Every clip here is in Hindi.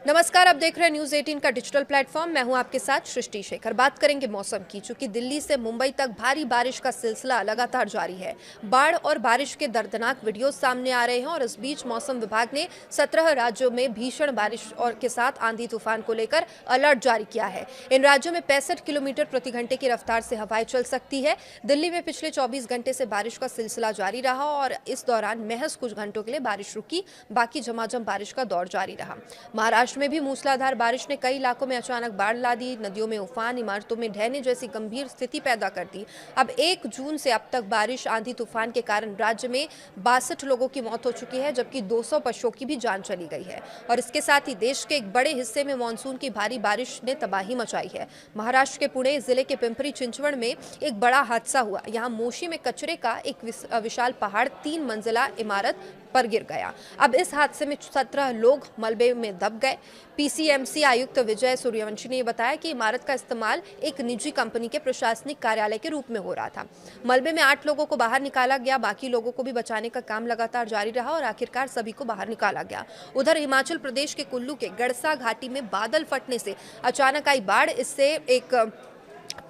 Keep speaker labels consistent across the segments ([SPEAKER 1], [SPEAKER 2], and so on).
[SPEAKER 1] नमस्कार, आप देख रहे हैं न्यूज़ 18 का डिजिटल प्लेटफॉर्म। मैं हूं आपके साथ सृष्टि शेखर। बात करेंगे मौसम की। चूंकि दिल्ली से मुंबई तक भारी बारिश का सिलसिला लगातार जारी है। बाढ़ और बारिश के दर्दनाक वीडियो सामने आ रहे हैं और इस बीच मौसम विभाग ने 17 राज्यों में भीषण बारिश और के साथ आंधी तूफान को लेकर अलर्ट जारी किया है। इन राज्यों में 65 किलोमीटर प्रति घंटे की रफ्तार से हवाएं चल सकती है। दिल्ली में पिछले 24 घंटे से बारिश का सिलसिला जारी रहा और इस दौरान महज कुछ घंटों के लिए बारिश रुकी, बाकी झमाझम बारिश का दौर जारी रहा। महाराष्ट्र में भी मूसलाधार बारिश ने कई इलाकों में अचानक बाढ़ ला दी। नदियों में उफान, इमारतों में ढहने जैसी गंभीर स्थिति पैदा कर दी। अब 1 जून से अब तक बारिश, आंधी तूफान के कारण राज्य में 62 लोगों की मौत हो चुकी है, जबकि 200 पशुओं की भी जान चली गई है। और इसके साथ ही देश के एक बड़े हिस्से में मानसून की भारी बारिश ने तबाही मचाई है। महाराष्ट्र के पुणे जिले के पिंपरी चिंचवड़ में एक बड़ा हादसा हुआ। यहाँ मोशी में कचरे का एक विशाल पहाड़ 3 मंजिला इमारत पर गिर गया। अब इस हादसे में 17 लोग मलबे में दब गए। पीसीएमसी आयुक्त विजय सूर्यवंशी ने बताया कि इमारत का इस्तेमाल एक निजी कंपनी के प्रशासनिक कार्यालय के रूप में हो रहा था। मलबे में 8 लोगों को बाहर निकाला गया, बाकी लोगों को भी बचाने का काम लगातार जारी रहा और आखिरकार सभी को बाहर निकाला गया। उधर हिमाचल प्रदेश के कुल्लू के गड़सा घाटी में बादल फटने से अचानक आई बाढ़, इससे एक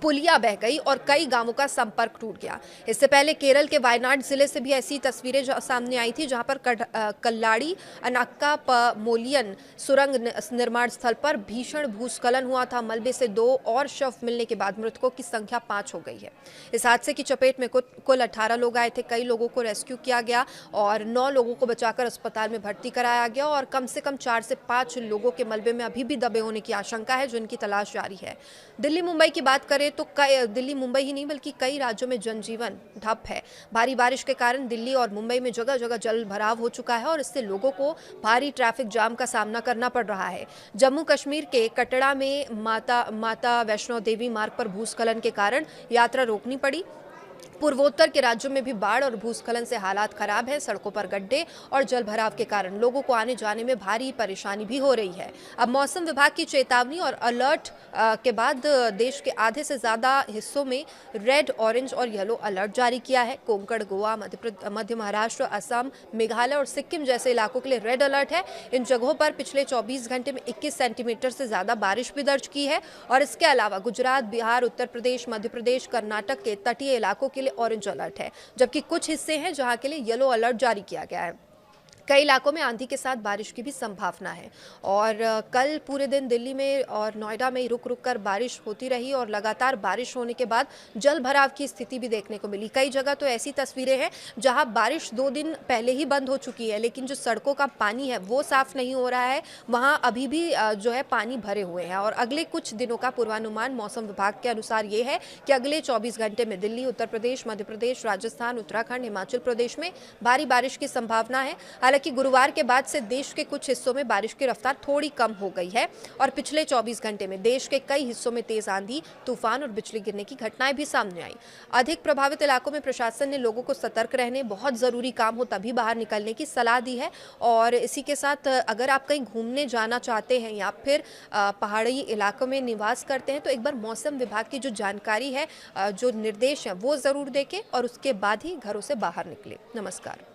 [SPEAKER 1] पुलिया बह गई और कई गांवों का संपर्क टूट गया। इससे पहले केरल के वायनाड जिले से भी ऐसी तस्वीरें सामने आई थी, जहां पर कल्लाड़ी अनाक्का पमोलियन सुरंग निर्माण स्थल पर भीषण भूस्खलन हुआ था। मलबे से 2 और शव मिलने के बाद मृतकों की संख्या 5 हो गई है। इस हादसे की चपेट में कुल 18 लोग आए थे। कई लोगों को रेस्क्यू किया गया और 9 लोगों को बचाकर अस्पताल में भर्ती कराया गया और कम से कम 4 से 5 लोगों के मलबे में अभी भी दबे होने की आशंका है, जिनकी तलाश जारी है। दिल्ली मुंबई की बात करें तो दिल्ली मुंबई ही नहीं बल्कि कई राज्यों में जनजीवन ठप है। भारी बारिश के कारण दिल्ली और मुंबई में जगह जगह जल भराव हो चुका है और इससे लोगों को भारी ट्रैफिक जाम का सामना करना पड़ रहा है। जम्मू कश्मीर के कटड़ा में माता वैष्णो देवी मार्ग पर भूस्खलन के कारण यात्रा रोकनी पड़ी। पूर्वोत्तर के राज्यों में भी बाढ़ और भूस्खलन से हालात खराब है। सड़कों पर गड्ढे और जल भराव के कारण लोगों को आने जाने में भारी परेशानी भी हो रही है। अब मौसम विभाग की चेतावनी और अलर्ट के बाद देश के आधे से ज्यादा हिस्सों में रेड, ऑरेंज और येलो अलर्ट जारी किया है। कोंकण, गोवा, मध्य महाराष्ट्र, असम, मेघालय और सिक्किम जैसे इलाकों के लिए रेड अलर्ट है। इन जगहों पर पिछले 24 घंटे में 21 सेंटीमीटर से ज्यादा बारिश भी दर्ज की है। और इसके अलावा गुजरात, बिहार, उत्तर प्रदेश, मध्य प्रदेश, कर्नाटक के तटीय इलाकों के लिए ऑरेंज अलर्ट है, जबकि कुछ हिस्से हैं जहां के लिए येलो अलर्ट जारी किया गया है। कई इलाकों में आंधी के साथ बारिश की भी संभावना है। और कल पूरे दिन दिल्ली में और नोएडा में रुक रुक कर बारिश होती रही और लगातार बारिश होने के बाद जल भराव की स्थिति भी देखने को मिली। कई जगह तो ऐसी तस्वीरें हैं जहां बारिश 2 दिन पहले ही बंद हो चुकी है, लेकिन जो सड़कों का पानी है वो साफ नहीं हो रहा है। वहां अभी भी जो है पानी भरे हुए हैं। और अगले कुछ दिनों का पूर्वानुमान मौसम विभाग के अनुसार ये है कि अगले 24 घंटे में दिल्ली, उत्तर प्रदेश, मध्य प्रदेश, राजस्थान, उत्तराखंड, हिमाचल प्रदेश में भारी बारिश की संभावना है। हालांकि गुरुवार के बाद से देश के कुछ हिस्सों में बारिश की रफ्तार थोड़ी कम हो गई है और पिछले 24 घंटे में देश के कई हिस्सों में तेज आंधी, तूफान और बिजली गिरने की घटनाएं भी सामने आई। अधिक प्रभावित इलाकों में प्रशासन ने लोगों को सतर्क रहने, बहुत जरूरी काम हो तभी बाहर निकलने की सलाह दी है। और इसी के साथ अगर आप कहीं घूमने जाना चाहते हैं या फिर पहाड़ी इलाकों में निवास करते हैं तो एक बार मौसम विभाग की जो जानकारी है, जो निर्देश है वो जरूर देखें और उसके बाद ही घरों से बाहर निकले। नमस्कार।